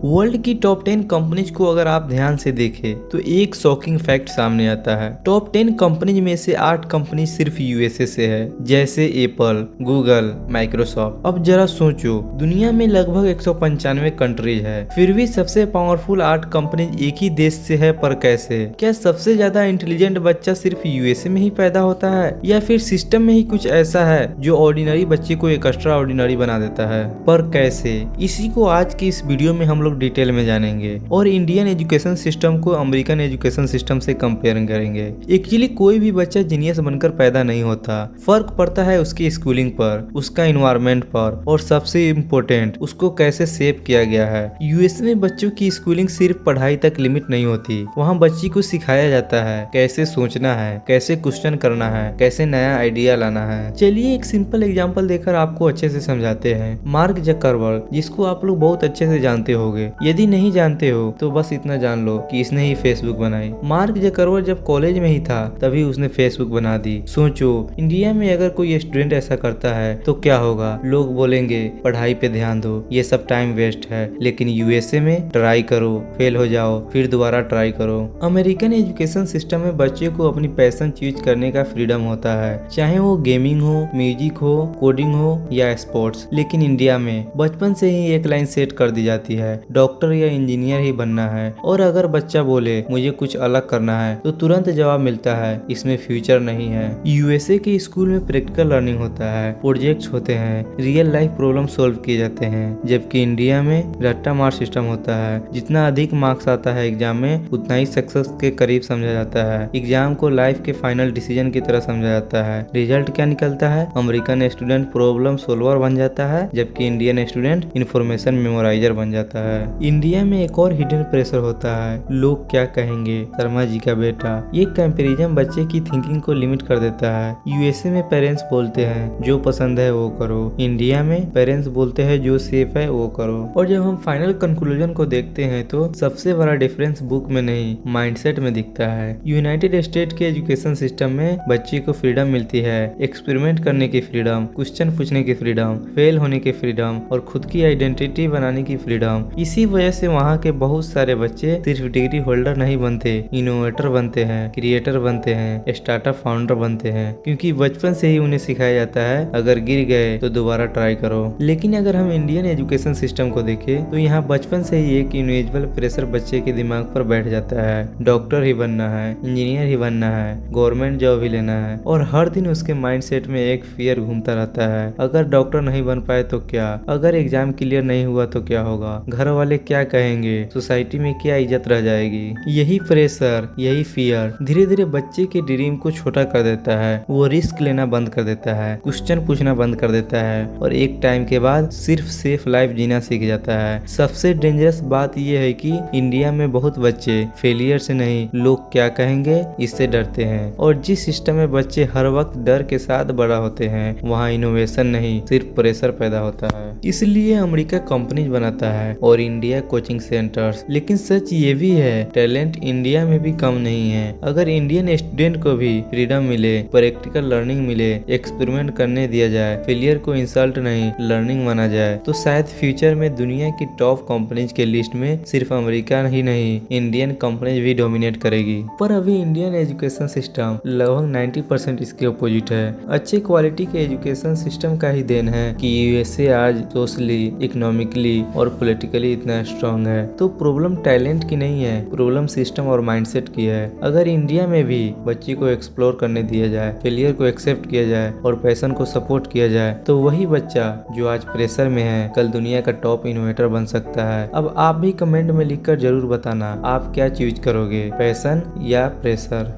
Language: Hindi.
वर्ल्ड की टॉप 10 कंपनीज को अगर आप ध्यान से देखें तो एक शॉकिंग फैक्ट सामने आता है। टॉप 10 कंपनीज में से 8 कंपनी सिर्फ यूएसए से है, जैसे एप्पल, गूगल, माइक्रोसॉफ्ट। अब जरा सोचो, दुनिया में लगभग 195 कंट्रीज है, फिर भी सबसे पावरफुल 8 कंपनीज एक ही देश से है। पर कैसे? क्या सबसे ज्यादा इंटेलिजेंट बच्चा सिर्फ यूएसए में ही पैदा होता है, या फिर सिस्टम में ही कुछ ऐसा है जो ऑर्डिनरी बच्चे को एक एक्स्ट्रा ऑर्डिनरी बना देता है? पर कैसे? इसी को आज की इस वीडियो में हम लोग डिटेल में जानेंगे और इंडियन एजुकेशन सिस्टम को अमेरिकन एजुकेशन सिस्टम से कंपेयर करेंगे। एक्चुअली कोई भी बच्चा जीनियस बनकर पैदा नहीं होता, फर्क पड़ता है उसकी स्कूलिंग पर, उसका इन्वायरमेंट पर, और सबसे इम्पोर्टेंट उसको कैसे शेप किया गया है। यूएस में बच्चों की स्कूलिंग सिर्फ पढ़ाई तक लिमिट नहीं होती, वहाँ बच्ची को सिखाया जाता है कैसे सोचना है, कैसे क्वेश्चन करना है, कैसे नया आइडिया लाना है। चलिए एक सिंपल एग्जांपल देकर आपको अच्छे से समझाते हैं। मार्क जकरबर्ग, जिसको आप लोग बहुत अच्छे से जानते होंगे, यदि नहीं जानते हो तो बस इतना जान लो कि इसने ही फेसबुक बनाई। मार्क जकरबर्ग जब कॉलेज में ही था तभी उसने फेसबुक बना दी। सोचो, इंडिया में अगर कोई स्टूडेंट ऐसा करता है तो क्या होगा? लोग बोलेंगे पढ़ाई पे ध्यान दो, ये सब टाइम वेस्ट है। लेकिन यूएसए में ट्राई करो, फेल हो जाओ, फिर दोबारा ट्राई करो। अमेरिकन एजुकेशन सिस्टम में बच्चे को अपनी पैशन चूज करने का फ्रीडम होता है, चाहे वो गेमिंग हो, म्यूजिक हो, कोडिंग हो या स्पोर्ट्स। लेकिन इंडिया में बचपन से ही एक लाइन सेट कर दी जाती है, डॉक्टर या इंजीनियर ही बनना है। और अगर बच्चा बोले मुझे कुछ अलग करना है तो तुरंत जवाब मिलता है इसमें फ्यूचर नहीं है। यूएसए के स्कूल में प्रैक्टिकल लर्निंग होता है, प्रोजेक्ट्स होते हैं, रियल लाइफ प्रॉब्लम सॉल्व किए जाते हैं। जबकि इंडिया में रट्टा मार सिस्टम होता है, जितना अधिक मार्क्स आता है एग्जाम में उतना ही सक्सेस के करीब समझा जाता है। एग्जाम को लाइफ के फाइनल डिसीजन की तरह समझा जाता है। रिजल्ट क्या निकलता है? अमेरिकन स्टूडेंट प्रॉब्लम सोल्वर बन जाता है, जबकि इंडियन स्टूडेंट इंफॉर्मेशन मेमोराइजर बन जाता है। इंडिया में एक और हिडन प्रेशर होता है, लोग क्या कहेंगे, शर्मा जी का बेटा। ये कंपैरिजन बच्चे की थिंकिंग को लिमिट कर देता है। यूएसए में पेरेंट्स बोलते हैं जो पसंद है वो करो, इंडिया में पेरेंट्स बोलते हैं जो सेफ है वो करो। और जब हम फाइनल कंक्लूजन को देखते हैं तो सबसे बड़ा डिफरेंस बुक में नहीं, माइंडसेट में दिखता है। यूनाइटेड स्टेट के एजुकेशन सिस्टम में बच्चे को फ्रीडम मिलती है, एक्सपेरिमेंट करने की फ्रीडम, क्वेश्चन पूछने की फ्रीडम, फेल होने की फ्रीडम और खुद की आइडेंटिटी बनाने की फ्रीडम। इसी वजह से वहाँ के बहुत सारे बच्चे सिर्फ डिग्री होल्डर नहीं बनते, इनोवेटर बनते हैं, क्रिएटर बनते हैं, स्टार्टअप फाउंडर बनते हैं, क्योंकि बचपन से ही उन्हें सिखाया जाता है अगर गिर गए तो दोबारा ट्राई करो। लेकिन अगर हम इंडियन एजुकेशन सिस्टम को देखें तो यहाँ बचपन से ही एक इनविजिबल प्रेशर बच्चे के दिमाग पर बैठ जाता है, डॉक्टर ही बनना है, इंजीनियर ही बनना है, गवर्नमेंट जॉब ही लेना है। और हर दिन उसके माइंडसेट में एक फियर घूमता रहता है, अगर डॉक्टर नहीं बन पाए तो क्या, अगर एग्जाम क्लियर नहीं हुआ तो क्या होगा, घर वाले क्या कहेंगे, सोसाइटी में क्या इज्जत रह जाएगी। यही प्रेशर, यही फियर धीरे धीरे बच्चे के ड्रीम को छोटा कर देता है। वो रिस्क लेना बंद कर देता है, क्वेश्चन पूछना बंद कर देता है, और एक टाइम के बाद सिर्फ सेफ लाइफ जीना सीख जाता है। सबसे डेंजरस बात यह है कि इंडिया में बहुत बच्चे फेलियर से नहीं, लोग क्या कहेंगे इससे डरते हैं। और जिस सिस्टम में बच्चे हर वक्त डर के साथ बड़ा होते हैं, वहाँ इनोवेशन नहीं सिर्फ प्रेशर पैदा होता है। इसलिए अमेरिका कंपनीज बनाता है और इंडिया कोचिंग सेंटर्स। लेकिन सच ये भी है, टैलेंट इंडिया में भी कम नहीं है। अगर इंडियन स्टूडेंट को भी फ्रीडम मिले, प्रैक्टिकल लर्निंग मिले, एक्सपेरिमेंट करने दिया जाए, फेलियर को इंसल्ट नहीं लर्निंग माना जाए, तो शायद फ्यूचर में दुनिया की टॉप कंपनीज के लिस्ट में सिर्फ अमेरिका ही नहीं, इंडियन कंपनीज भी डोमिनेट करेगी। पर अभी इंडियन एजुकेशन सिस्टम लगभग 90% इसके अपोजिट है। अच्छे क्वालिटी के एजुकेशन सिस्टम का ही देन है कि यूएसए आज सोशली, इकोनॉमिकली और पॉलिटिकली इतना स्ट्रांग है। तो प्रॉब्लम टैलेंट की नहीं है, प्रॉब्लम सिस्टम और माइंडसेट की है। अगर इंडिया में भी बच्चे को एक्सप्लोर करने दिया जाए, फेलियर को एक्सेप्ट किया जाए और पैशन को सपोर्ट किया जाए, तो वही बच्चा जो आज प्रेशर में है कल दुनिया का टॉप इनोवेटर बन सकता है। अब आप भी कमेंट में लिखकर जरूर बताना आप क्या चूज करोगे, पैशन या प्रेशर।